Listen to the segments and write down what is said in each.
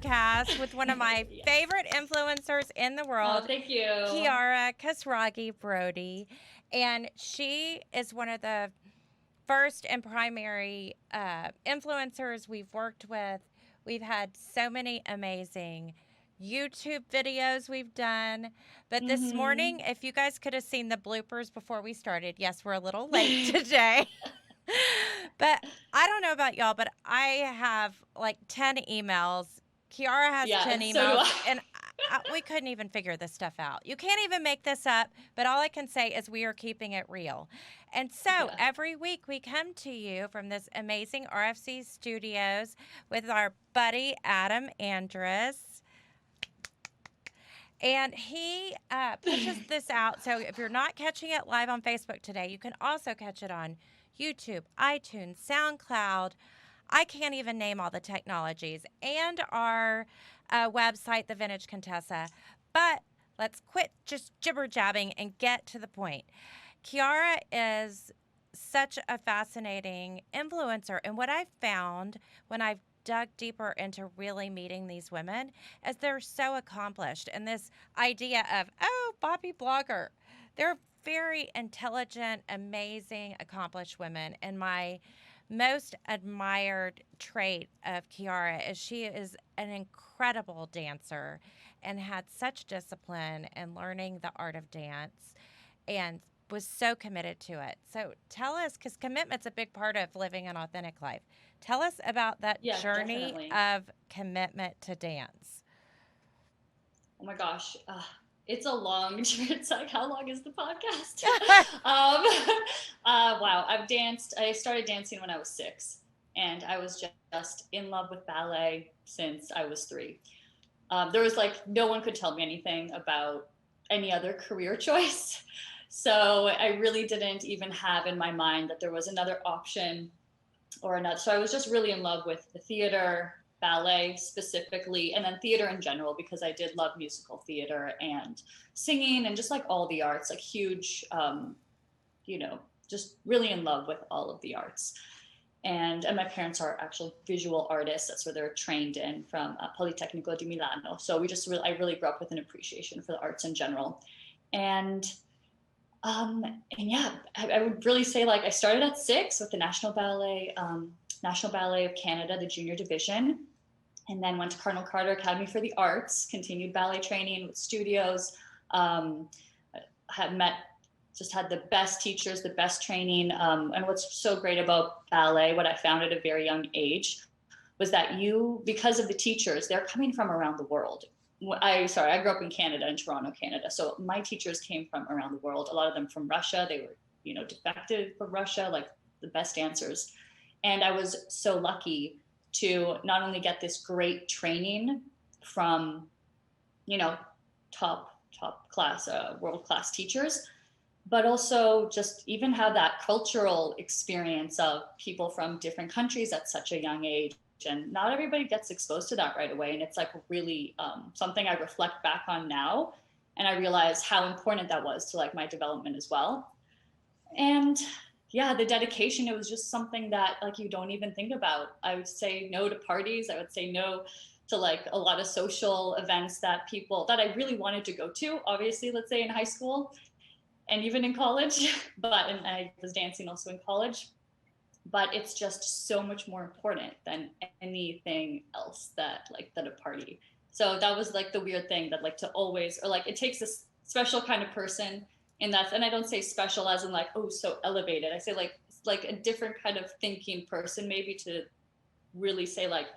podcast with one of my Yes. favorite influencers in the world, Oh, thank you. Chiara Casiraghi Brody. And she is one of the first and primary influencers we've worked with. We've had so many amazing YouTube videos we've done. But this morning, if you guys could have seen the bloopers before we started, yes, we're a little late today. But I don't know about y'all, but I have like 10 emails. Chiara has Yeah, 10 so do emails, I. and we couldn't even figure this stuff out. You can't even make this up, but all I can say is we are keeping it real. And so Yeah. every week we come to you from this amazing RFC studios with our buddy Adam Andrus. And he pushes this out. So if you're not catching it live on Facebook today, you can also catch it on YouTube, iTunes, SoundCloud. I can't even name all the technologies, and our website, The Vintage Contessa. But let's quit just jibber jabbing and get to the point. Chiara is such a fascinating influencer. And what I've found when I've dug deeper into really meeting these women is they're so accomplished. And this idea of, oh, Bobby blogger, they're very intelligent, amazing, accomplished women. And my most admired trait of Chiara is she is an incredible dancer and had such discipline in learning the art of dance and was so committed to it. So tell us, because commitment's a big part of living an authentic life. Tell us about that Yeah, journey definitely. of commitment to dance. Oh my gosh. It's a long It's like, how long is the podcast? um, wow. I started dancing when I was 6, and I was just in love with ballet since I was 3. There was like, no one could tell me anything about any other career choice. So I really didn't even have in my mind that there was another option or another. So I was just really in love with the theater, ballet specifically, and then theater in general, because I did love musical theater and singing and just like all the arts, like huge, just really in love with all of the arts. And my parents are actually visual artists. That's where they're trained in, from Politecnico di Milano. So I really grew up with an appreciation for the arts in general. And and yeah, I would really say, like, I started at 6 with the National Ballet of Canada, the junior division, and then went to Cardinal Carter Academy for the Arts, continued ballet training with studios, um, had the best teachers, the best training. And what's so great about ballet, what I found at a very young age, was that because of the teachers, they're coming from around the world. I grew up in Canada, in Toronto, Canada. So my teachers came from around the world. A lot of them from Russia. They were, defected from Russia, like the best dancers. And I was so lucky to not only get this great training from, top class, world class teachers, but also just even have that cultural experience of people from different countries at such a young age. And not everybody gets exposed to that right away. And it's like really something I reflect back on now. And I realize how important that was to like my development as well. And yeah, the dedication, it was just something that like you don't even think about. I would say no to parties. I would say no to like a lot of social events that I really wanted to go to, obviously, let's say in high school and even in college, and I was dancing also in college. But it's just so much more important than anything else than a party. So that was like the weird thing, that like to always, or like it takes a special kind of person in that. And I don't say special as in like, oh, so elevated. I say like a different kind of thinking person, maybe, to really say like,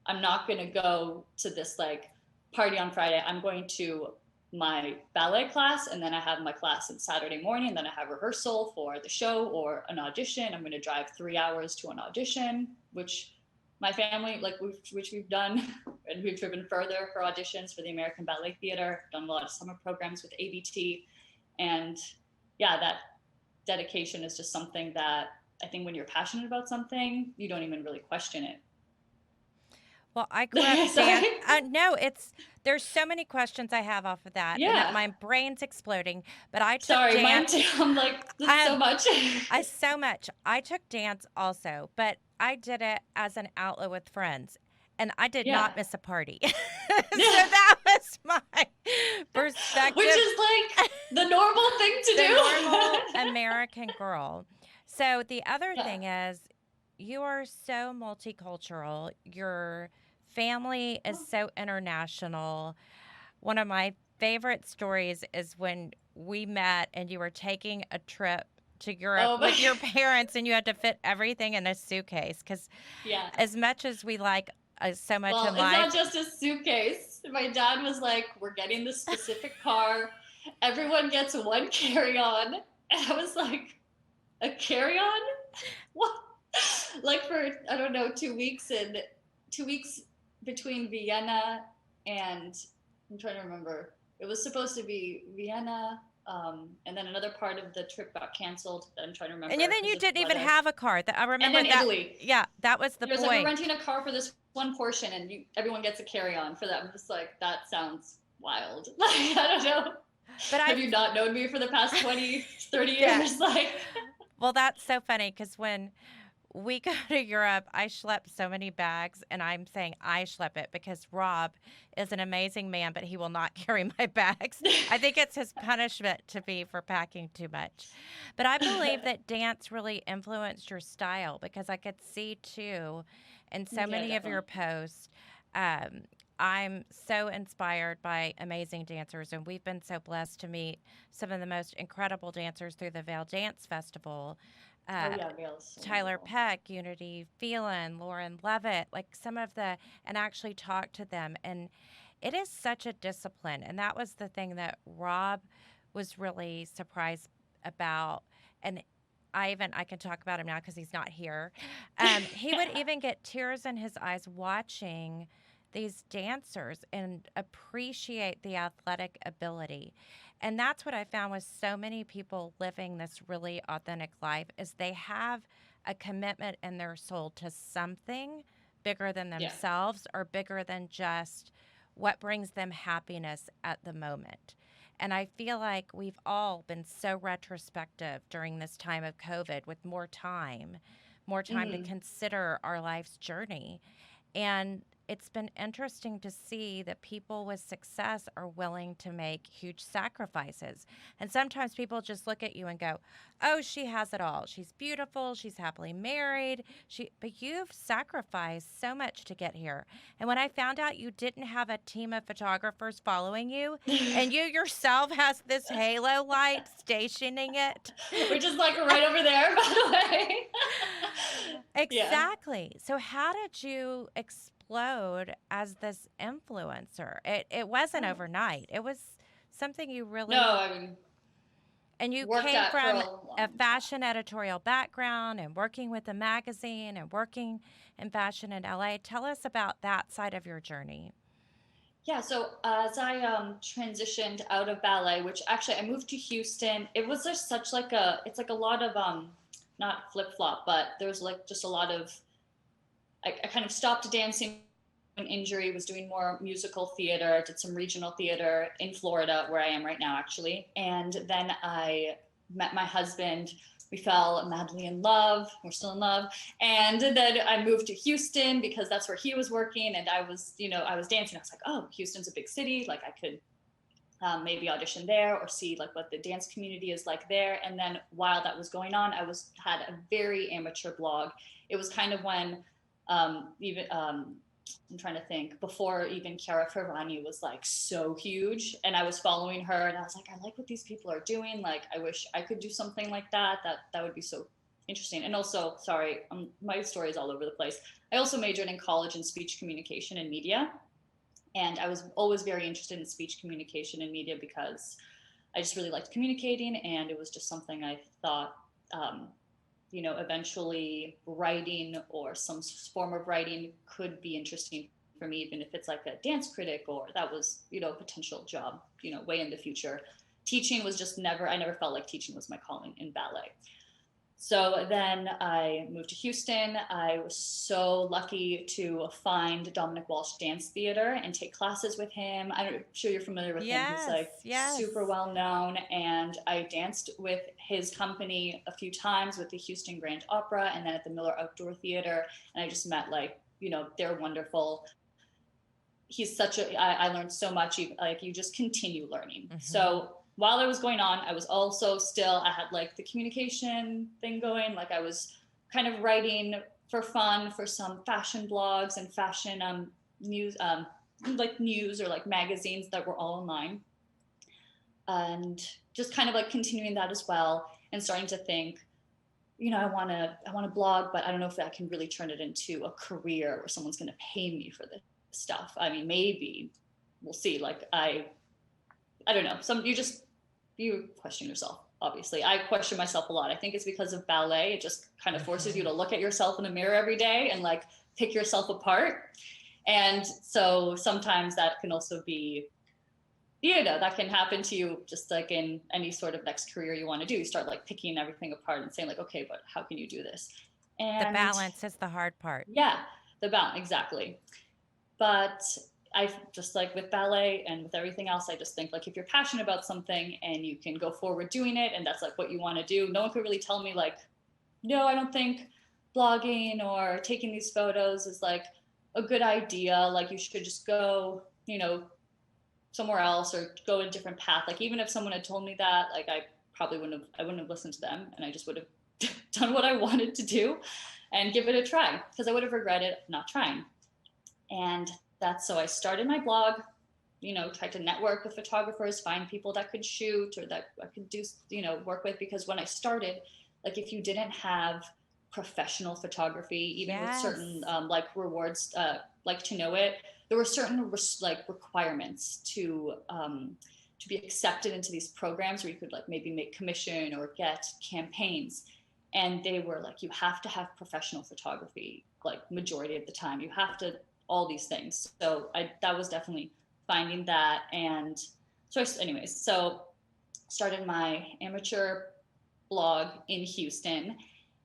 I'm not going to go to this like party on Friday. I'm going to my ballet class, and then I have my class on Saturday morning, and then I have rehearsal for the show or an audition. I'm going to drive 3 hours to an audition, which my family, which we've done, and we've driven further for auditions for the American Ballet Theater, done a lot of summer programs with ABT. And yeah, that dedication is just something that I think when you're passionate about something, you don't even really question it. Well, I grew up dance. No, there's so many questions I have off of that, and Yeah. my brain's exploding. But I took Sorry, dance. mine too. I'm like, this is so much. So much. I took dance also, but I did it as an outlet with friends. and I did Yeah. not miss a party. So that was my Which perspective. is like the normal thing to The normal do. American girl. So the other Yeah. thing is, you are so multicultural. Your family is so international. One of my favorite stories is when we met and you were taking a trip to Europe Oh my with your God. parents and you had to fit everything in a suitcase. Because Yeah. as much as we like so much Well, in it's not life, just a suitcase. My dad was like, we're getting this specific car. Everyone gets one carry-on. And I was like, a carry-on? What? Like for, I don't know, 2 weeks, and 2 weeks between Vienna and, I'm trying to remember. It was supposed to be Vienna, and then another part of the trip got canceled that I'm trying to and remember then because you of didn't even weather. have a car. I And remember then that. Italy. Yeah, that was the It was like, we're point. renting a car for this one portion, and everyone gets a carry-on for that. I'm just like, that sounds wild. Like, I don't know. But Have you not known me for the past 20, 30 yeah. years? Like, Well, that's so funny because when we go to Europe, I schlep so many bags, and I'm saying I schlep it because Rob is an amazing man, but he will not carry my bags. I think it's his punishment to me for packing too much. But I believe that dance really influenced your style because I could see too in so yeah, many of your definitely. posts. Um, I'm so inspired by amazing dancers, and we've been so blessed to meet some of the most incredible dancers through the Vail Dance Festival. Oh Uh, yeah, Vale's so Tyler wonderful. Peck, Unity Phelan, Lauren Levitt, like some of the, and actually talk to them. And it is such a discipline. And that was the thing that Rob was really surprised about. And I can talk about him now because he's not here. He would even get tears in his eyes watching these dancers and appreciate the athletic ability. And that's what I found with so many people living this really authentic life is they have a commitment in their soul to something bigger than Yeah. themselves or bigger than just what brings them happiness at the moment. And I feel like we've all been so retrospective during this time of COVID with more time to Mm-hmm. consider our life's journey. And it's been interesting to see that people with success are willing to make huge sacrifices. And sometimes people just look at you and go, "Oh, she has it all. She's beautiful, she's happily married. But you've sacrificed so much to get here." And when I found out you didn't have a team of photographers following you and you yourself has this halo light stationing it. Which is like right over there, by the way. Yeah. Exactly. So how did you explode as this influencer? It wasn't Oh. overnight. It was something you No, really, I mean, and you worked came at for a from a long time. fashion editorial background and working with a magazine and working in fashion in LA. Tell us about that side of your journey. Yeah, so as I transitioned out of ballet, which actually I moved to Houston, it was just such like it's like a lot of not flip flop, but there's like just a lot of I kind of stopped dancing an injury, was doing more musical theater, did some regional theater in Florida, where I am right now, actually. And then I met my husband. We fell madly in love. We're still in love. And then I moved to Houston because that's where he was working. And I was dancing. I was like, oh, Houston's a big city. Like I could maybe audition there or see like what the dance community is like there. And then while that was going on, had a very amateur blog. It was kind of when even I'm trying to think before even Chiara was like so huge, and I was following her, and I was like, I like what these people are doing. Like, I wish I could do something like that. That would be so interesting. And also, sorry, my story is all over the place. I also majored in college in speech communication and media, and I was always very interested in speech communication and media because I just really liked communicating, and it was just something I thought eventually writing or some form of writing could be interesting for me, even if it's like a dance critic or that was, a potential job, way in the future. Teaching was just I never felt like teaching was my calling in ballet. So then I moved to Houston. I was so lucky to find Dominic Walsh Dance Theater and take classes with him. I'm sure you're familiar with him. He's Yes, like yes. super well known. And I danced with his company a few times with the Houston Grand Opera and then at the Miller Outdoor Theater. And I just met like they're wonderful. He's such a, I learned so much. Like you just continue learning. Mm-hmm. So while I was going on, I was also still, I had like the communication thing going. Like I was kind of writing for fun for some fashion blogs and fashion news, like news or like magazines that were all online. And just kind of like continuing that as well and starting to think, I want to blog, but I don't know if I can really turn it into a career where someone's going to pay me for this stuff. I mean, maybe we'll see. Like I don't know. You question yourself. Obviously, I question myself a lot. I think it's because of ballet. It just kind of forces you to look at yourself in the mirror every day and like pick yourself apart. And so sometimes that can also be, that can happen to you just like in any sort of next career you want to do. You start like picking everything apart and saying like, okay, but how can you do this? And the balance is the hard part. Yeah, the balance, exactly. But I just like with ballet and with everything else, I just think like if you're passionate about something and you can go forward doing it and that's like what you want to do, no one could really tell me like, no, I don't think blogging or taking these photos is like a good idea. Like you should just go, somewhere else or go a different path. Like even if someone had told me that, like I wouldn't have listened to them and I just would have done what I wanted to do and give it a try because I would have regretted not trying. And so I started my blog, tried to network with photographers, find people that could shoot or that I could do, work with. Because when I started, like if you didn't have professional photography, even with certain like rewards, like to know it, there were certain like requirements to be accepted into these programs where you could like maybe make commission or get campaigns. And they were like, you have to have professional photography, like majority of the time. You have to, all these things. So that was definitely finding that. And so started my amateur blog in Houston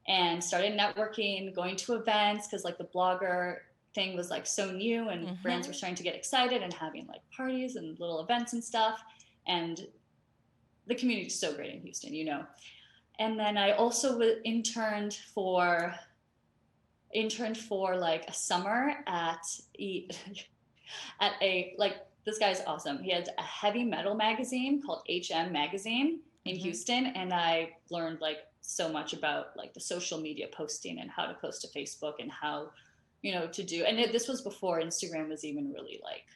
and started networking, going to events because like the blogger thing was like so new and brands were starting to get excited and having like parties and little events and stuff. And the community is so great in Houston, And then I also interned for like a summer at a like, this guy's awesome. He had a heavy metal magazine called HM Magazine in Houston. And I learned like so much about like the social media posting and how to post to Facebook and how, to do. And this was before Instagram was even really like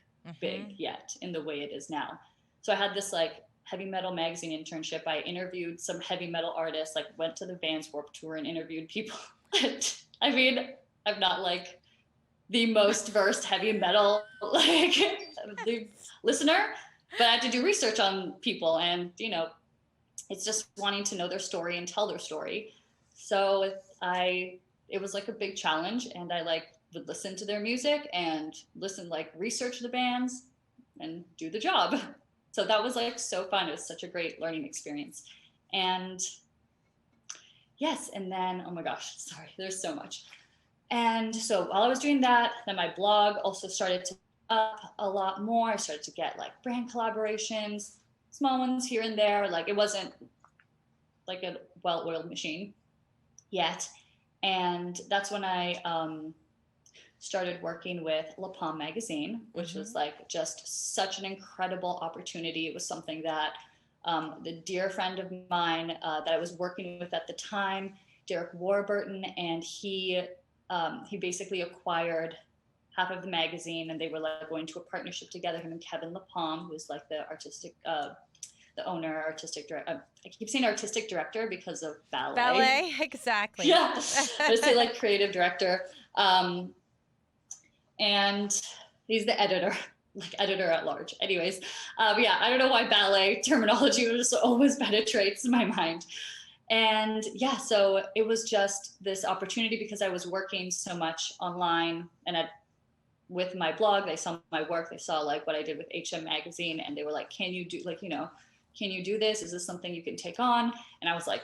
big yet in the way it is now. So I had this like heavy metal magazine internship. I interviewed some heavy metal artists, like went to the Vans Warped Tour and interviewed people. I mean, I'm not like the most versed heavy metal like the listener, but I had to do research on people and, it's just wanting to know their story and tell their story. So it was like a big challenge and I like would listen to their music and research the bands and do the job. So that was like so fun. It was such a great learning experience. And yes, and then, oh my gosh, sorry, there's so much. And so while I was doing that, then my blog also started to up a lot more. I started to get like brand collaborations, small ones here and there. Like it wasn't like a well-oiled machine yet. And that's when I started working with La Pomme magazine, which was like just such an incredible opportunity. It was something that the dear friend of mine that I was working with at the time, Derek Warburton, and he basically acquired half of the magazine, and they were like going to a partnership together. Him and Kevin La Pomme, who's like the owner, artistic director. I keep saying artistic director because of ballet. Ballet, exactly. Yeah, I say like creative director. And he's the editor, like editor at large. Anyways, yeah, I don't know why ballet terminology just always penetrates my mind. And yeah, so it was just this opportunity because I was working so much online and with my blog, they saw my work, they saw like what I did with HM Magazine, and they were like, can you do can you do this? Is this something you can take on? And I was like,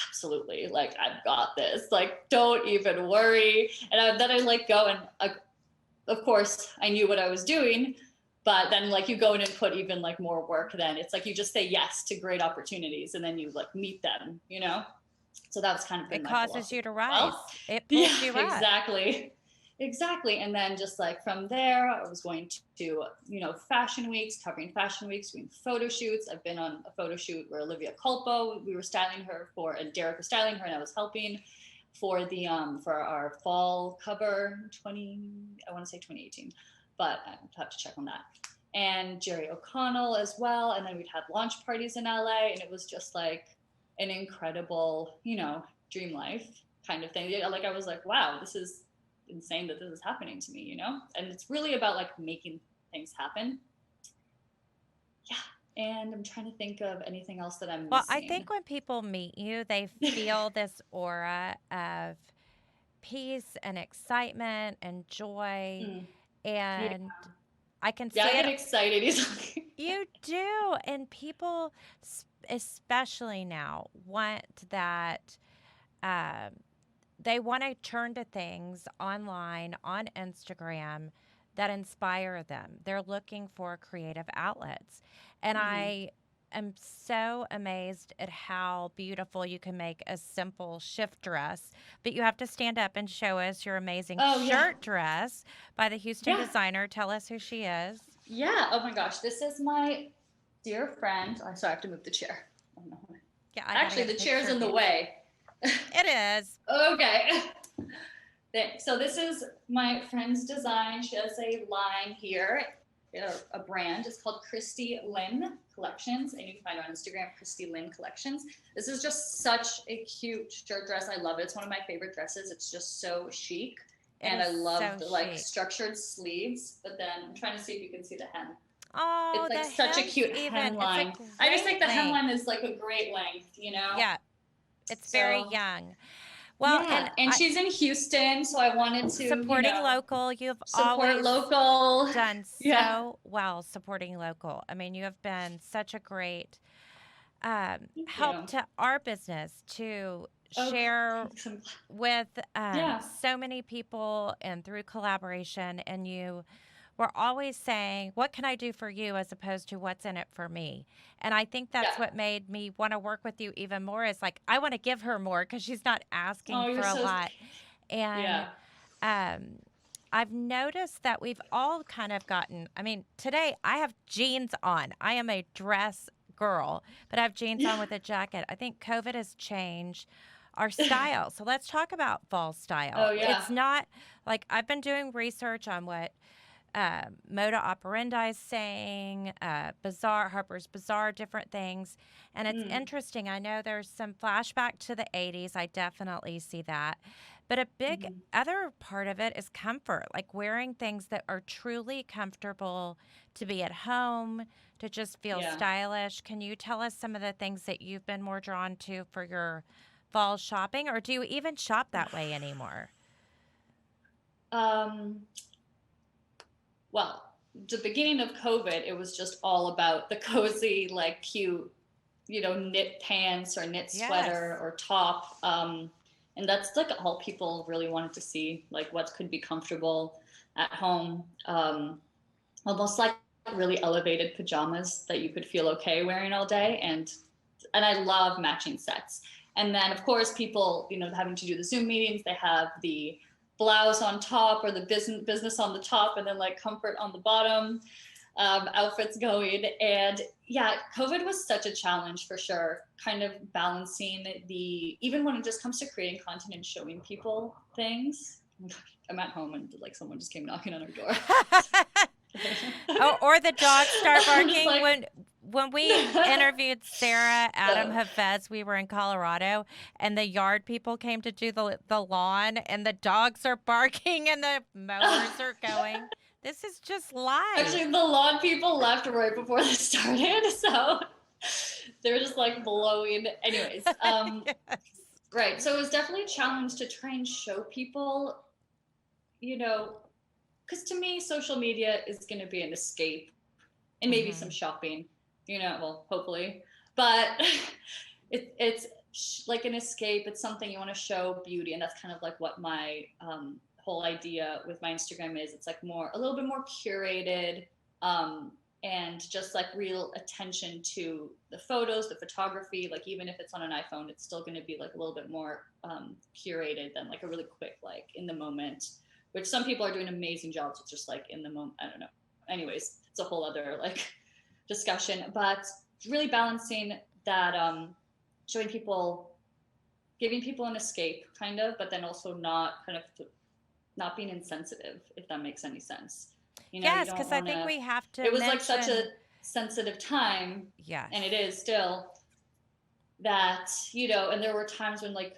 absolutely, like I've got this, like don't even worry. And then I like go and of course I knew what I was doing, but then like you go in and put even like more work, then it's like you just say yes to great opportunities and then you like meet them, So that was kind of it causes you to rise. It pulls you up. Exactly. Exactly. And then just like from there, I was going to, fashion weeks, covering fashion weeks, doing photo shoots. I've been on a photo shoot where Olivia Culpo, we were styling her and Derek was styling her and I was helping for for our fall cover 2018, but I have to check on that. And Jerry O'Connell as well. And then we'd have launch parties in LA and it was just like an incredible, dream life kind of thing. Like I was like, wow, this is insane that this is happening to me, and it's really about like making things happen. Yeah. And I'm trying to think of anything else that I'm Well, I missing. think when people meet you, they feel this aura of peace and excitement and joy. Mm, yeah. And I can Yeah, see I it. get excited easily. You do. And people, especially now, want that. Um, they want to turn to things online on Instagram that inspire them. They're looking for creative outlets. And Mm-hmm. I am so amazed at how beautiful you can make a simple shift dress, but you have to stand up and show us your amazing Oh yeah. shirt dress by the Houston Yeah. designer. Tell us who she is. Yeah. Oh my gosh. This is my dear friend. Oh, sorry, I have to move the chair. Oh no. Yeah, I got to Actually, get a the chair's picture in of the you. way. It is. Okay. So this is my friend's design. She has a line here, a brand. It's called Christy Lynn Collections, and you can find her on Instagram, Christy Lynn Collections. This is just such a cute shirt dress. I love it. It's one of my favorite dresses. It's just so chic, It and is I love so the like chic. structured sleeves. But then I'm trying to see if you can see the hem. Oh, It's like the such a hem's cute even. It's a hemline. I just great think the length. hemline is like a great length. Yeah, it's very So young. Well, yeah, and and I she's in Houston, so I wanted to, supporting local, you've support always local. done Yeah. so well supporting local. I mean, you have been such a great Thank help you. to our business to Oh, share thanks. with Yeah. so many people and through collaboration. And you were always saying, what can I do for you as opposed to what's in it for me? And I think Yeah. that's what made me want to work with you even more is like, I want to give her more because she's not asking Oh, for you're a so. lot. And Yeah. um, I've noticed that we've all kind of gotten, I mean, today I have jeans on. I am a dress girl, but I have jeans Yeah. on with a jacket. I think COVID has changed our style. So let's talk about fall style. Oh yeah. It's not like I've been doing research on what Moda Operandi is saying, Bazaar, Harper's Bazaar, different things. And it's Mm. interesting. I know there's some flashback to the 80s. I definitely see that. But a big Mm-hmm. other part of it is comfort, like wearing things that are truly comfortable to be at home, to just feel Yeah. stylish. Can you tell us some of the things that you've been more drawn to for your fall shopping, or do you even shop that way anymore? Um. Well, the beginning of COVID, it was just all about the cozy, like cute, knit pants or knit Yes. sweater or top. And that's like all people really wanted to see, like what could be comfortable at home. Almost like really elevated pajamas that you could feel okay wearing all day. And I love matching sets. And then of course people, having to do the Zoom meetings, they have the blouse on top or the business on the top and then like comfort on the bottom, outfits going. And yeah, COVID was such a challenge for sure, kind of balancing even when it just comes to creating content and showing people things. I'm at home and like someone just came knocking on our door. Or the dogs start I'm just barking. like, When we interviewed Sarah Adam so Hafez, we were in Colorado, and the yard people came to do the lawn, and the dogs are barking and the mowers are going. This is just life. actually the lawn people left right before this started, so they were just like blowing. Anyways, Yes. right. So it was definitely a challenge to try and show people, you know, because to me, social media is going to be an escape and maybe some Hmm. shopping, well, hopefully. But it's like an escape. It's something you want to show beauty. And that's kind of like what my whole idea with my Instagram is. It's like a little bit more curated, um, and just like real attention to the photos, the photography. Like even if it's on an iPhone, it's still going to be like a little bit more curated than like a really quick, like in the moment which some people are doing amazing jobs with just like in the moment. I don't know. Anyways, it's a whole other like discussion, but really balancing that, showing people, giving people an escape kind of, but then also not kind of not being insensitive, if that makes any sense. You know, you Yes, don't because I want think to, we have to it was like such a mention, sensitive time, yes. and it is still, that, you know, and there were times when like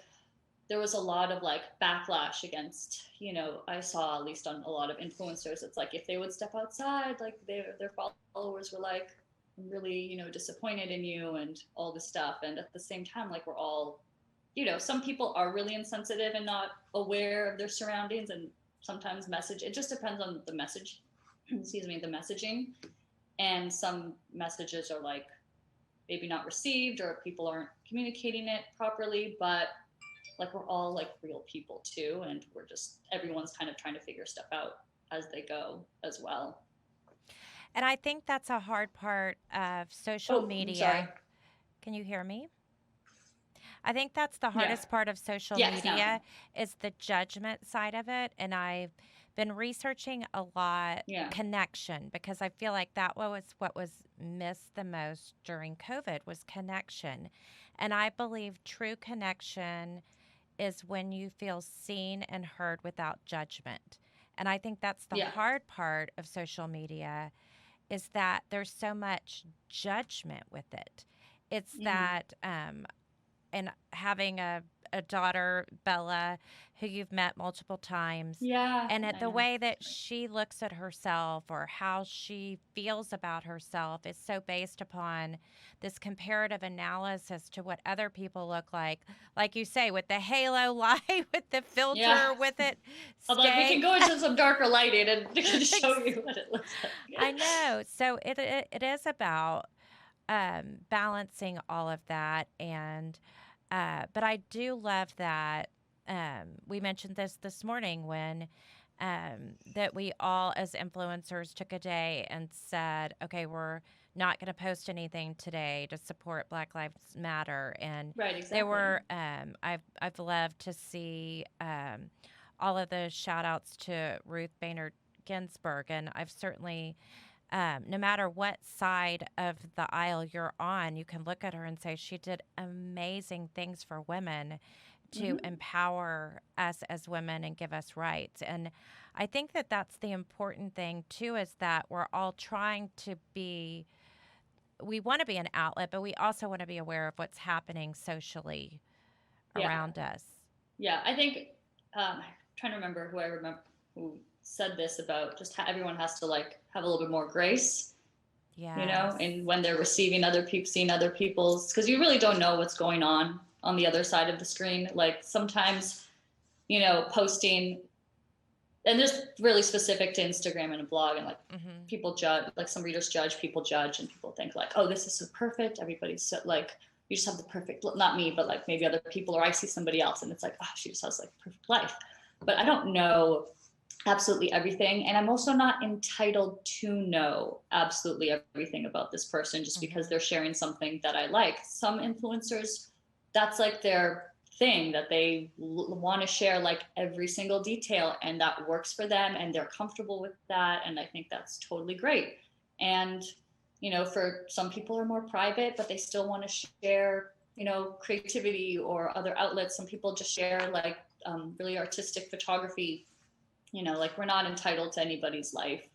there was a lot of like backlash against, you know, I saw at least on a lot of influencers, it's like if they would step outside, like their followers were like, I'm really, you know, disappointed in you and all this stuff. And at the same time, like we're all, you know, some people are really insensitive and not aware of their surroundings, and sometimes message, it just depends on the message, excuse me, the messaging. And some messages are like maybe not received, or people aren't communicating it properly, but like we're all like real people too, and we're just, everyone's kind of trying to figure stuff out as they go as well. And I think that's a hard part of social Oh, I'm sorry. media. Can you hear me? I think that's the Yeah. hardest part of social Yes, now I media can. is the judgment side of it. And I've been researching a lot Yeah. connection, because I feel like that was what was missed the most during COVID was connection. And I believe true connection is when you feel seen and heard without judgment. And I think that's the Yeah. hard part of social media is that there's so much judgment with it. It's Mm-hmm. that and having a daughter, Bella, who you've met multiple times, Yeah, and at I the know. way that she looks at herself or how she feels about herself is so based upon this comparative analysis to what other people look like you say, with the halo light, with the Yeah. filter, with it I'm like, we staying. can go into some darker lighting and we can show you what it looks like. I know. So it is about balancing all of that. And but I do love that we mentioned this morning when that we all as influencers took a day and said, okay, we're not going to post anything today to support Black Lives Matter. And Right, there exactly. were I've loved to see all of the shout outs to Ruth Bader Ginsburg, and I've certainly no matter what side of the aisle you're on, you can look at her and say she did amazing things for women to Mm-hmm. empower us as women and give us rights. And I think that that's the important thing too, is that we're all trying to be, we want to be an outlet, but we also want to be aware of what's happening socially Yeah. around us. Yeah, I think, I'm trying to remember who I remember who said this about just how everyone has to like have a little bit more grace, you know, Yes. and when they're receiving other people, seeing other people's, because you really don't know what's going on the other side of the screen. Like sometimes, you know, posting, and this really specific to Instagram and a blog, and like Hmm. people judge, like some readers judge, people judge, and people think like, oh, this is so perfect. Everybody's so like, you just have the perfect, not me, but like maybe other people, or I see somebody else and it's like, oh, she just has like perfect life. But I don't know absolutely everything. And I'm also not entitled to know absolutely everything about this person just because Hmm. they're sharing something that I like. Some influencers, that's like their thing, that they want to share like every single detail, and that works for them and they're comfortable with that. And I think that's totally great. And, you know, for some people are more private, but they still want to share, you know, creativity or other outlets. Some people just share like really artistic photography, you know, like we're not entitled to anybody's life.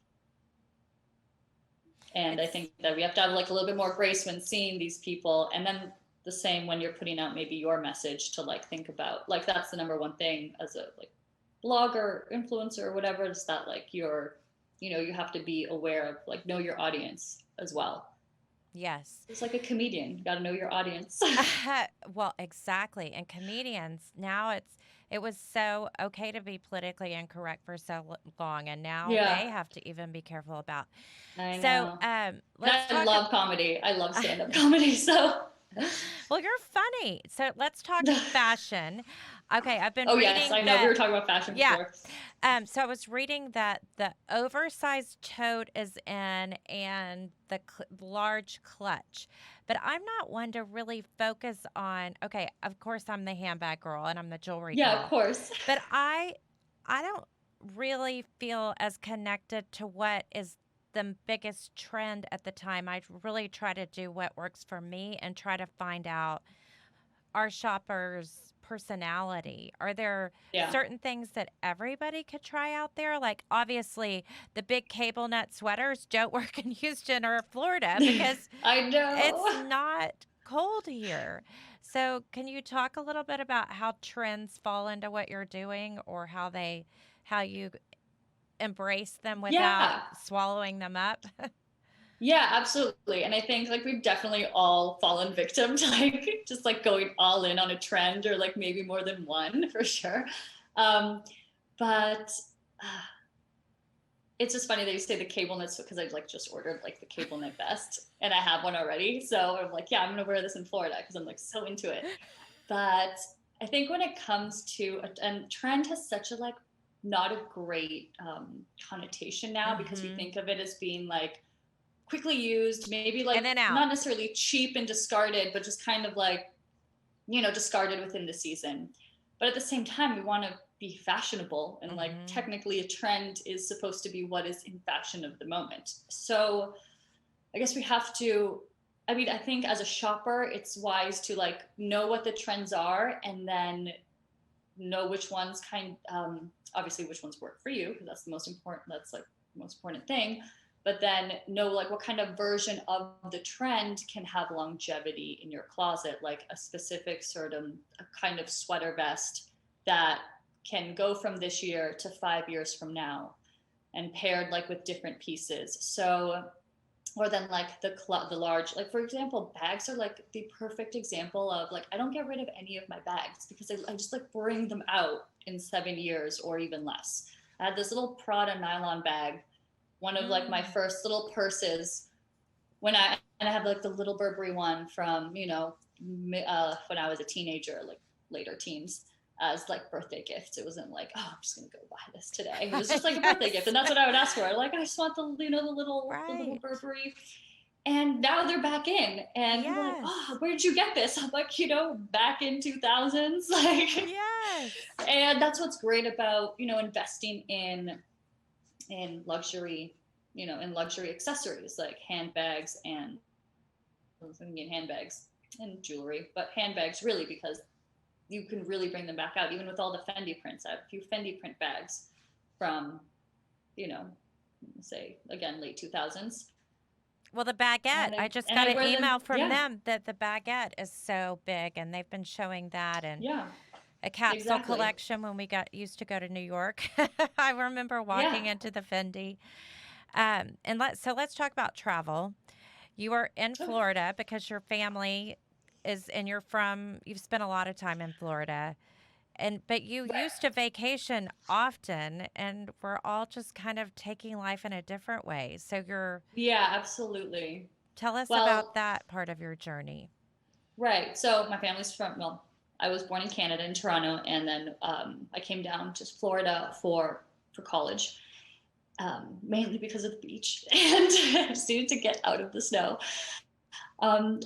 And I It's think that we have to have like a little bit more grace when seeing these people. And then the same when you're putting out maybe your message, to like think about, like that's the number one thing as a like blogger, influencer, or whatever, is that like you're, you know, you have to be aware of like know your audience as well. yes. It's like a comedian, you got to know your audience. Well, exactly. And comedians now it was so okay to be politically incorrect for so long, and now Yeah, they have to even be careful about. I So, know. And let's I talk. love comedy. I love stand-up comedy. So Well, you're funny. So let's talk fashion. Okay, I've been oh yes, reading I know. We that. were talking about fashion Yeah. before. So I was reading that the oversized tote is in and the large clutch, but I'm not one to really focus on. Okay, of course I'm the handbag girl and I'm the jewelry Yeah, of girl, course. but I don't really feel as connected to what is the biggest trend at the time. I really try to do what works for me and try to find out our shoppers' personality. Are there Yeah. certain things that everybody could try out there? Like, obviously, the big cable net sweaters don't work in Houston or Florida because I know. it's not cold here. So, can you talk a little bit about how trends fall into what you're doing or how you embrace them without Yeah. swallowing them up? Yeah, absolutely. And I think like we've definitely all fallen victim to like just like going all in on a trend or like maybe more than one for sure. Um, but uh, it's just funny that you say the cable knits because I've like just ordered like the cable knit vest and I have one already. So I'm like, yeah, I'm gonna wear this in Florida because I'm like so into it. But I think when it comes to and trend has such a like not a great connotation now because we Hmm. think of it as being like quickly used, maybe In like and out. not necessarily cheap and discarded, but just kind of like, discarded within the season. But at the same time, we want to be fashionable and like Hmm. technically a trend is supposed to be what is in fashion of the moment. So I guess we have to I mean, I think as a shopper, it's wise to like know what the trends are and then know which ones obviously which ones work for you because that's the most important that's like the most important thing, but then know like what kind of version of the trend can have longevity in your closet, like a specific sort of a kind of sweater vest that can go from this year to 5 years from now and paired like with different pieces. So or then like the large, like for example, bags are like the perfect example of like I don't get rid of any of my bags because I just like bring them out in 7 years or even less. I had this little Prada nylon bag, one of like my Mm. first little purses and I have like the little Burberry one from when I was a teenager, like later teens, as like birthday gifts. It wasn't like, oh, I'm just gonna go buy this today. It was just like a birthday gift, Yes. and that's what I would ask for. Like, I just want the little Right. Burberry. And now they're back in, and people are like, Yes. "Oh, where did you get this?" I'm like, back in 2000s, like, Yes. and that's what's great about investing luxury, in luxury accessories like handbags and I was thinking handbags and jewelry, but handbags really because you can really bring them back out, even with all the Fendi prints. I have a few Fendi print bags from, you know, say again late 2000s, Well, the baguette, and I just got I an wear them. email from Yeah, them that the baguette is so big and they've been showing that and yeah, a capsule exactly. collection when we got used to go to New York. I remember Yeah. walking into the Fendi. And let's talk about travel. You are in Okay. Florida because your family is and you've spent a lot of time in Florida. And but you Right. used to vacation often and we're all just kind of taking life in a different way. So you're Yeah, absolutely. tell us about Well, that part of your journey. right. So my family's well, I was born in Canada in Toronto, and then I came down to Florida for college, mainly because of the beach, and I just needed to get out of the snow. Um,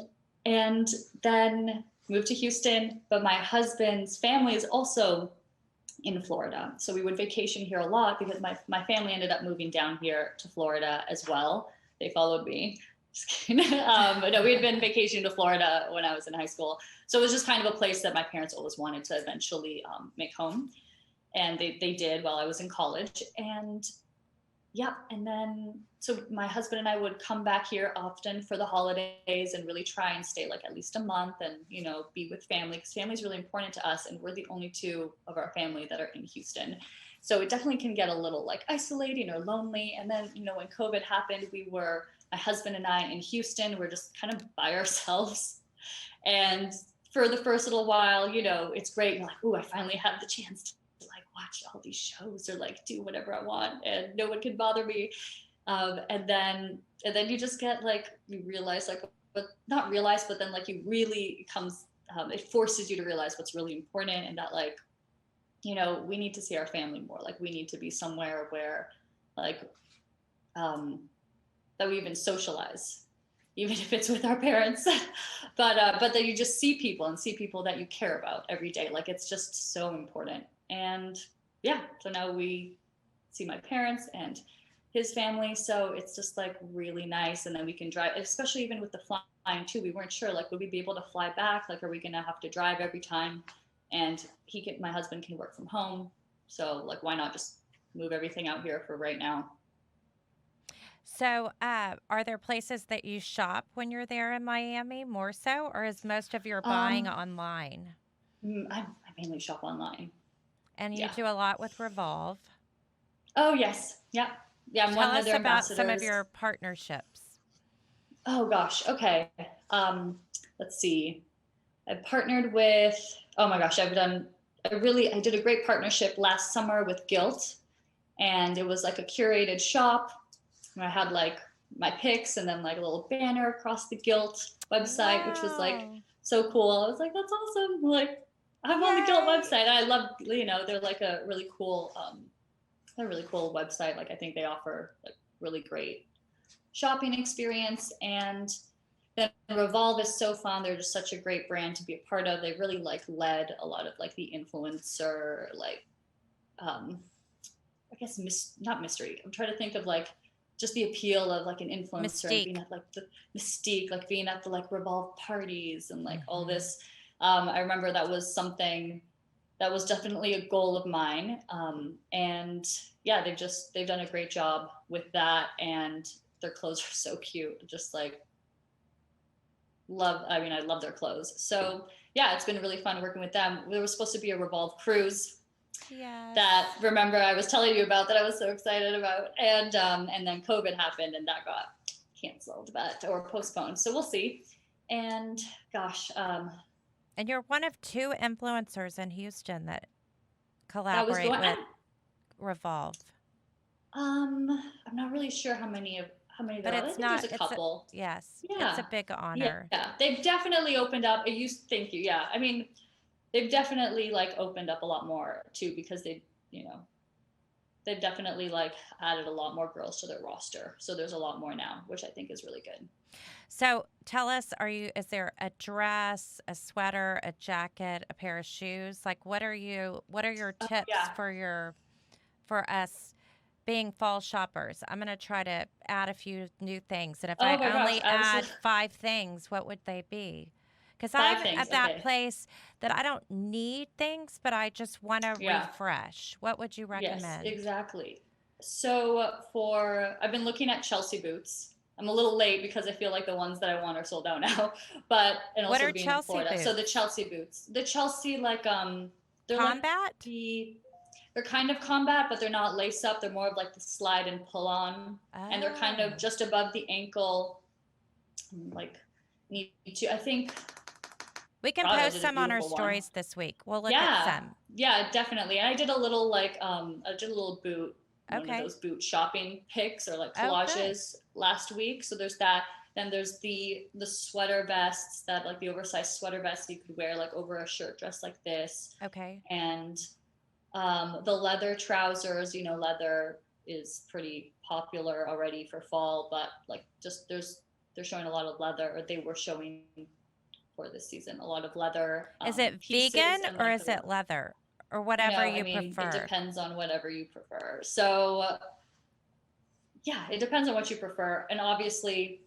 and then moved to Houston, but my husband's family is also in Florida. So we would vacation here a lot because my family ended up moving down here to Florida as well. They followed me. Just kidding. But no, we had been vacationing to Florida when I was in high school. So it was just kind of a place that my parents always wanted to eventually make home. And they did while I was in college. And yeah, and then so my husband and I would come back here often for the holidays and really try and stay like at least a month and be with family because family is really important to us and we're the only two of our family that are in Houston. So it definitely can get a little like isolating or lonely. And then when COVID happened, we were my husband and I in Houston. We're just kind of by ourselves, and for the first little while, it's great. You're like, oh, I finally have the chance to like watch all these shows or like do whatever I want, and no one can bother me. And then you just get like you realize like, but not realize, but then like you really it comes. It forces you to realize what's really important, and that like we need to see our family more. Like we need to be somewhere where like um, that we even socialize, even if it's with our parents. But that you just see people and see people that you care about every day. Like it's just so important. And yeah, so now we see my parents and his family. So it's just like really nice. And then we can drive, especially even with the flying too. We weren't sure, like, would we be able to fly back? Like, are we going to have to drive every time? And my husband can work from home. So like, why not just move everything out here for right now? So, are there places that you shop when you're there in Miami more so, or is most of your buying Um, online? I mainly shop online. And you Yeah. do a lot with Revolve. Oh yes. Yeah. Yeah. I'm Tell one of us their about some of ambassadors. your partnerships. Oh gosh. Okay. Um, let's see. I partnered with, oh my gosh, I did a great partnership last summer with Guilt, and it was like a curated shop. And I had like my pics and then like a little banner across the Guilt website, which was like Wow. so cool. I was like, that's awesome. Like, I'm on the Guilt Yay. website. I love, they're like a really cool website. Like, I think they offer like really great shopping experience. And then Revolve is so fun. They're just such a great brand to be a part of. They really like led a lot of like the influencer, like, um, I guess not mystery. I'm trying to think of like just the appeal of like an influencer and being Mystique. at like the mystique, like being at the like Revolve parties and like all Hmm. this. I remember that was something that was definitely a goal of mine. And yeah, they've done a great job with that, and their clothes are so cute. Just like I love their clothes. So yeah, it's been really fun working with them. There was supposed to be a Revolve cruise that, Yes. remember, I was telling you about, that I was so excited about, and then COVID happened and that got canceled, or postponed. So we'll see. And gosh, And you're one of two influencers in Houston that that was collaborate going. with Revolve. I'm not really sure how many But there are. I it's think there's not, a it's a, couple. yes, it's Yeah, a big yeah, honor. they've definitely opened up. It used, thank you. Yeah, I mean, they've definitely like opened up a lot more too, because you know, they've definitely like added a lot more girls to their roster. So there's a lot more now, which I think is really good. So tell us, is there a dress, a sweater, a jacket, a pair of shoes? Like what are your Oh tips yeah. for us being fall shoppers? I'm going to try to add a few new things. And if Oh I my gosh, only add absolutely. 5 things, what would they be? Because I'm Five things. at that Okay. place that I don't need things, but I just want to Yeah. refresh. What would you Yes, recommend? exactly. So I've been looking at Chelsea boots. I'm a little late because I feel like the ones that I want are sold out now. But, and What also are being in Chelsea Florida. So the boots? Chelsea boots. The Chelsea, like, they're like Combat? the they're kind of combat, but they're not lace up. They're more of like the slide and pull on. And they're kind of Oh. just above the ankle. Like, need to, I think We can Prada post did a some on our beautiful one. stories this week. We'll look at Yeah, some. yeah, definitely. And I did a little like I did a little one of Okay. those boot shopping pics or like Oh, good. collages last week. So there's that. Then there's the sweater vests, that like the oversized sweater vests you could wear like over a shirt dress like this. Okay. And the leather trousers, leather is pretty popular already for fall, but like just they're showing a lot of leather, or they were showing for this season a lot of leather Is it pieces, vegan and or like the is it leather or whatever no, I you mean, it prefer? depends on whatever you prefer. So, yeah, it depends on what you prefer. And obviously,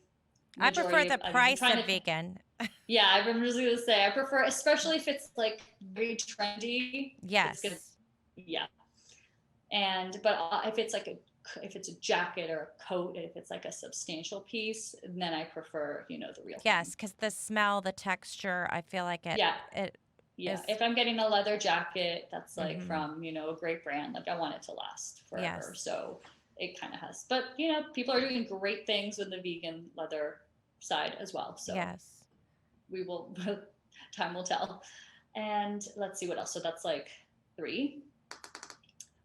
I prefer the I mean, I'm price trying of to, vegan. yeah, I'm just going to say, I prefer, especially if it's like very trendy, it's going to, Yes. yeah. But if it's a jacket or a coat, if it's like a substantial piece, then I prefer, the real thing. Yes, because the smell, the texture, I feel like Yeah. it Yeah. is. If I'm getting a leather jacket that's like Mm-hmm. from, a great brand, like I want it to last forever. Yes. So it kind of has, but people are doing great things with the vegan leather side as well. So Yes. we will, time will tell. And let's see what else. So that's like three.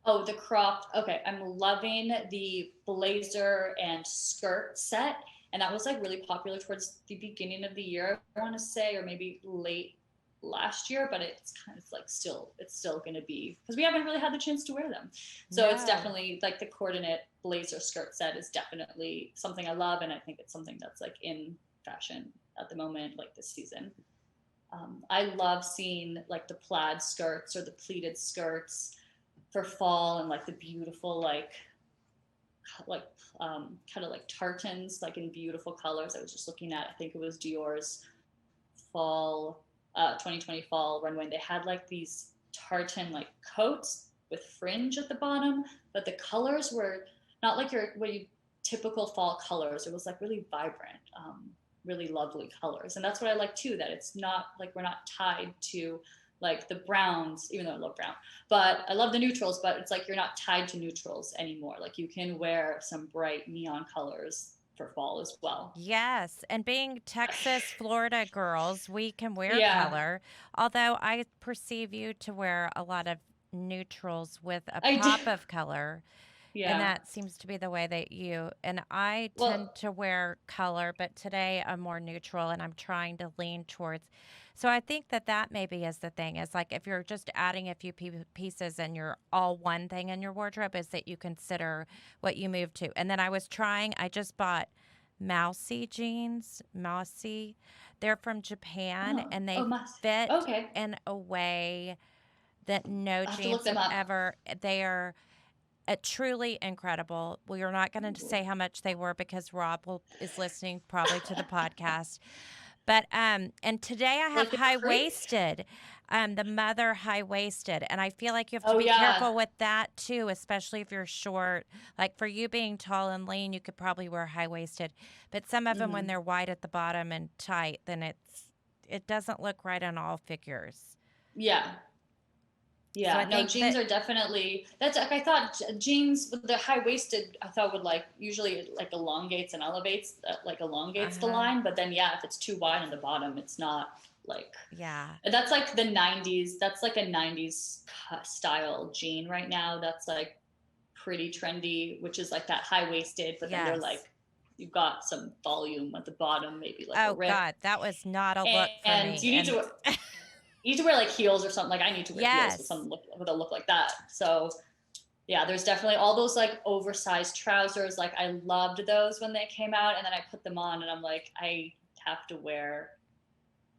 Oh, the cropped. Okay, I'm loving the blazer and skirt set. And that was like really popular towards the beginning of the year, I want to say, or maybe late last year, but it's like it's still going to be, because we haven't really had the chance to wear them. So it's No. definitely like the coordinate blazer skirt set is definitely something I love. And I think it's something that's like in fashion at the moment, like this season. I love seeing like the plaid skirts or the pleated skirts for fall, and like the beautiful like kind of like tartans, like in beautiful colors. I was just looking at, I think it was Dior's fall 2020 fall runway. They had like these tartan like coats with fringe at the bottom, but the colors were not like your what you typical fall colors. It was like really vibrant, really lovely colors, and that's what I like too. That it's not like we're not tied to like the browns, even though I love brown, but I love the neutrals. But it's like you're not tied to neutrals anymore. Like you can wear some bright neon colors for fall as well. Yes, and being Texas, Florida girls, we can wear Yeah, color. Although I perceive you to wear a lot of neutrals with a I do. pop of color, and Yeah. that seems to be the way that you and I tend Well, to wear color, but today I'm more neutral and I'm trying to lean towards. So I think that that maybe is the thing is like if you're just adding a few pieces and you're all one thing in your wardrobe, is that you consider what you move to. And then I just bought Mousy jeans, Mousy. They're from Japan oh, and oh, they must. fit Okay, in a way that no I have to look jeans them have up. ever. They are truly incredible. We are not going to Ooh. say how much they were because is listening probably to the podcast. But and today I have Like a high crepe? waisted, the mother high waisted, and I feel like you have to Oh be yeah. careful with that too, especially if you're short. Like for you being tall and lean, you could probably wear high waisted, but some of them when Hmm. they're wide at the bottom and tight, then it doesn't look right on all figures. Yeah. So I Yeah, no, think jeans that are definitely that's like I thought jeans with the high waisted I thought would like usually it, like elongates and elevates like elongates the uh-huh, line, but then yeah, if it's too wide on the bottom, it's not like yeah. that's like the 90s. That's like a 90s style jean right now. That's like pretty trendy, which is like that high waisted, but then they're Yes. like you've got some volume at the bottom, maybe like a Oh rip, God, that was not a look for and me. And you need to wear like heels or something. Like I need to wear heels with yes. something look with a look like that. So yeah, there's definitely all those like oversized trousers. Like I loved those when they came out, and then I put them on, and I'm like, I have to wear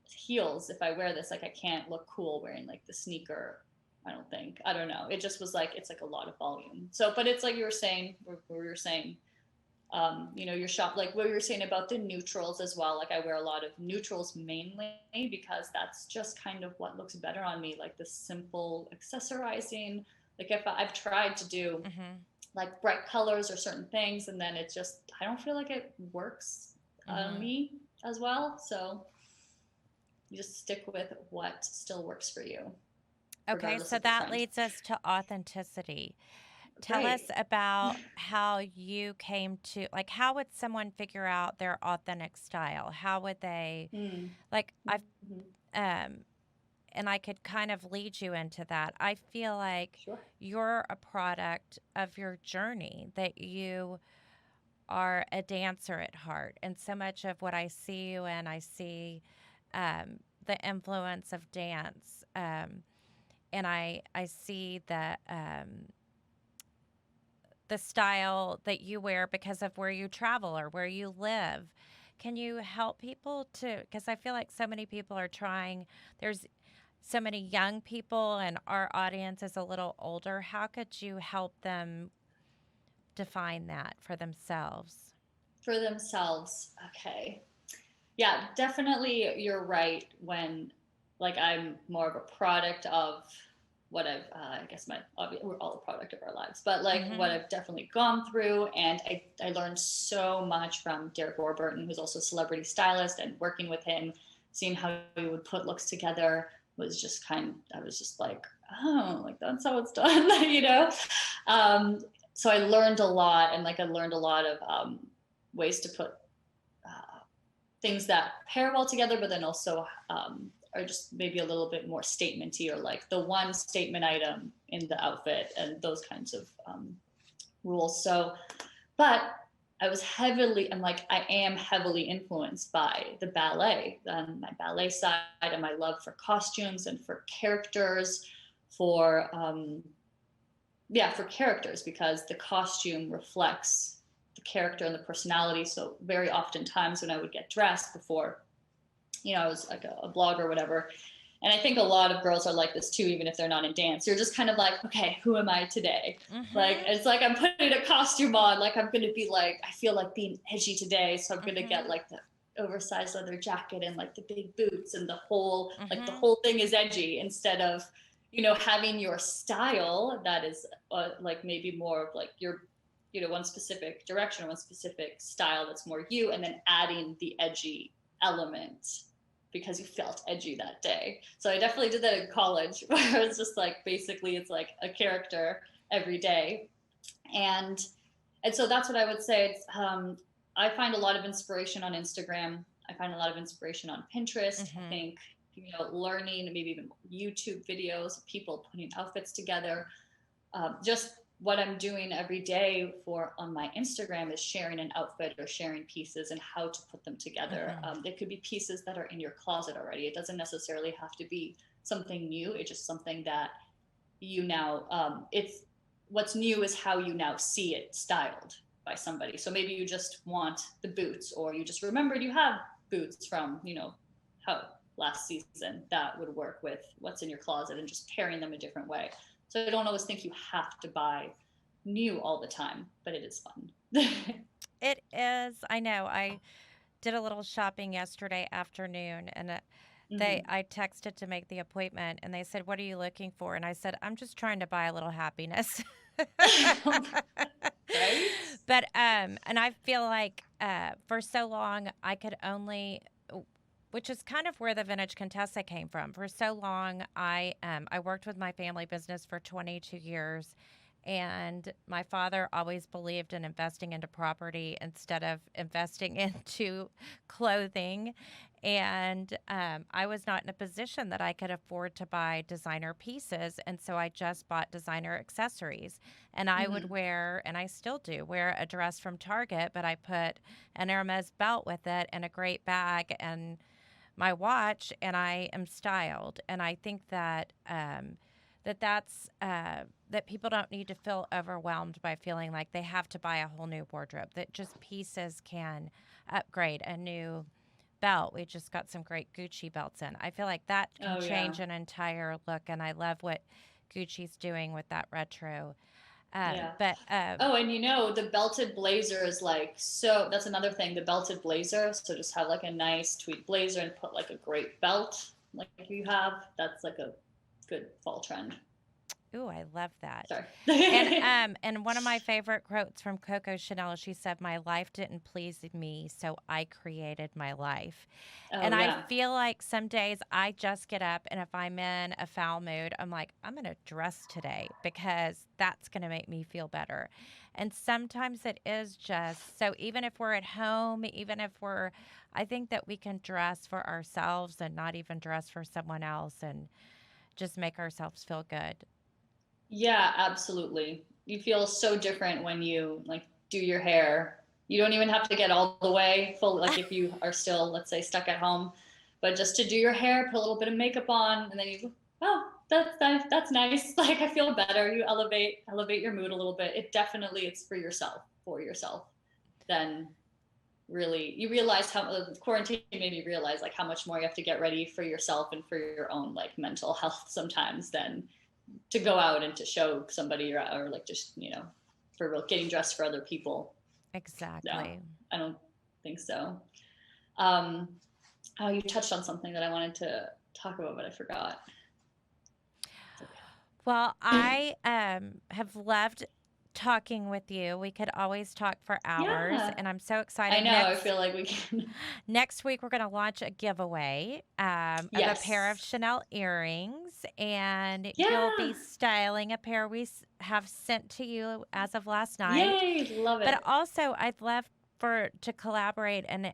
heels if I wear this. Like I can't look cool wearing like the sneaker. I don't think. I don't know. It just was like it's like a lot of volume. So, but it's like you were saying, where you were saying, you know, your shop, like what you were saying about the neutrals as well. Like I wear a lot of neutrals mainly because that's just kind of what looks better on me. Like the simple accessorizing. Like if I've tried to do Mm-hmm. like bright colors or certain things, and then it just I don't feel like it works on Mm-hmm. me as well. So you just stick with what still works for you, Okay, regardless so of the that trend. leads us to authenticity. Tell us Great. about how you came to, like, how would someone figure out their authentic style? How would they, Mm. like, Mm-hmm. um, and I could kind of lead you into that. I feel like Sure. you're a product of your journey, that you are a dancer at heart. And so much of what I see you in, I see the influence of dance. And I see the style that you wear because of where you travel or where you live. Can you help people to? Because I feel like so many people are trying. There's so many young people, and our audience is a little older. How could you help them define that for themselves? For themselves. Okay. Yeah, definitely you're right when like I'm more of a product of what I've I guess we're all a product of our lives, but like what Mm-hmm. I've definitely gone through, and I learned so much from Derek Warburton, who's also a celebrity stylist, and working with him, seeing how he would put looks together was just I was just like, oh, like that's how it's done, you know. um, so I learned a lot, and like I learned a lot of ways to put uh, things that pair well together, but then also are just maybe a little bit more statementy, or like the one statement item in the outfit, and those kinds of rules. So, but I am heavily influenced by the ballet, my ballet side, and my love for costumes and for characters, for yeah, for characters, because the costume reflects the character and the personality. So very often times when I would get dressed before, you know, I was like a blogger or whatever, And I think a lot of girls are like this too, even if they're not in dance. You're just kind of like, okay, who am I today? Like, Mm-hmm. it's like I'm putting a costume on. Like, I'm going to be like, I feel like being edgy today. So I'm going to Mm-hmm. get like the oversized leather jacket and like the big boots and the Mm-hmm. whole thing is edgy instead of, having your style that is like maybe more of like your, one specific direction, one specific style that's more you, and then adding the edgy element because you felt edgy that day. So I definitely did that in college where it's just like basically it's like a character every day. And so that's what I would say. I find a lot of inspiration on Instagram. I find a lot of inspiration on Pinterest. I Mm-hmm. think, learning, maybe even YouTube videos of people putting outfits together. Just what I'm doing every day on my Instagram is sharing an outfit or sharing pieces and how to put them together. Mm-hmm. There could be pieces that are in your closet already. It doesn't necessarily have to be something new. It's just something that you now, it's what's new is how you now see it styled by somebody. So maybe you just want the boots, or you just remembered you have boots from, how last season that would work with what's in your closet, and just pairing them a different way. So I don't always think you have to buy new all the time, but it is fun. It is. I know. I did a little shopping yesterday afternoon, and Mm-hmm. I texted to make the appointment, and they said, "What are you looking for?" And I said, "I'm just trying to buy a little happiness." Right? But and I feel like for so long I could only, which is kind of where the vintage Contessa came from. For so long, I worked with my family business for 22 years, and my father always believed in investing into property instead of investing into clothing. And I was not in a position that I could afford to buy designer pieces. And so I just bought designer accessories. And I would Mm-hmm. wear, and I still do, wear a dress from Target, but I put an Hermes belt with it and a great bag and my watch, and I am styled. And I think that that people don't need to feel overwhelmed by feeling like they have to buy a whole new wardrobe. That just pieces can upgrade. A new belt. We just got some great Gucci belts in. I feel like that can Oh yeah. change an entire look, and I love what Gucci's doing with that retro. Yeah. But Oh, and the belted blazer is like, so that's another thing, the belted blazer. So just have like a nice tweed blazer and put like a great belt like you have. That's like a good fall trend. Ooh, I love that. Sorry. And one of my favorite quotes from Coco Chanel, she said, "My life didn't please me, so I created my life." Oh And I yeah. feel like some days I just get up, and if I'm in a foul mood, I'm like, I'm going to dress today because that's going to make me feel better. And sometimes it is just so, even if we're at home, even if we're, I think that we can dress for ourselves and not even dress for someone else and just make ourselves feel good. Yeah, absolutely. You feel so different when you like do your hair. You don't even have to get all the way full, like if you are still, let's say, stuck at home, but just to do your hair, put a little bit of makeup on, and then you, oh, that's nice. That's nice. Like I feel better. You elevate your mood a little bit. It's for yourself. Then really, you realize how quarantine made me realize like how much more you have to get ready for yourself and for your own like mental health sometimes than to go out and to show somebody, or like just for real getting dressed for other people. No, Exactly. I don't think so. um oh, you touched on something that I wanted to talk about, but I forgot. It's Well, okay. I have loved talking with you. We could always talk for hours, Yeah, and I'm so I excited. know, I feel like we can. Next week we're going to launch a giveaway of a pair of Yes. Chanel earrings, and you'll be Yeah. styling a pair we have sent to you as of last night. Yay, love But it. also, I'd love for to collaborate and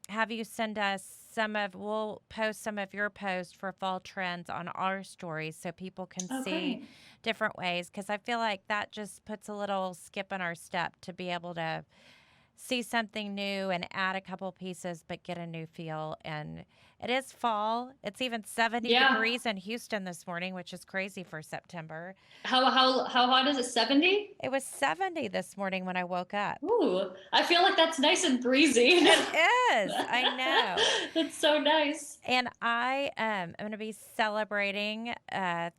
have you send us some of. We'll post some of your posts for fall trends on our stories so people can Oh see great. different ways. Because I feel like that just puts a little skip in our step to be able to see something new and add a couple pieces, but get a new feel. And It is fall. It's even 70 Yeah. degrees in Houston this morning, which is crazy for September. How hot is it? 70? It was 70 this morning when I woke up. Ooh, I feel like that's nice and breezy. It is. I know. That's so nice. And I am going to be celebrating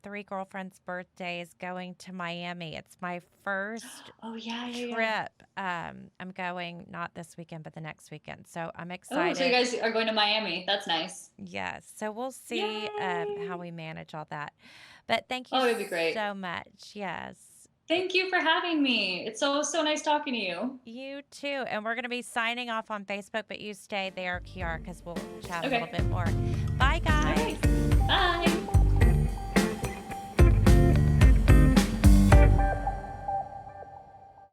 3 girlfriends' birthdays going to Miami. It's my first Oh yeah, yeah, yeah. trip. I'm going not this weekend, but the next weekend. So I'm Oh, so you excited. guys are going to Miami. That's nice. Yes. So we'll see Yay! how we manage all that. But thank you Oh, it'd be great. so much. Yes. Thank you for having me. It's so nice talking to you. You too. And we're going to be signing off on Facebook, but you stay there, Chiara, because we'll chat a little Okay. bit more. Bye, All guys. right. Bye.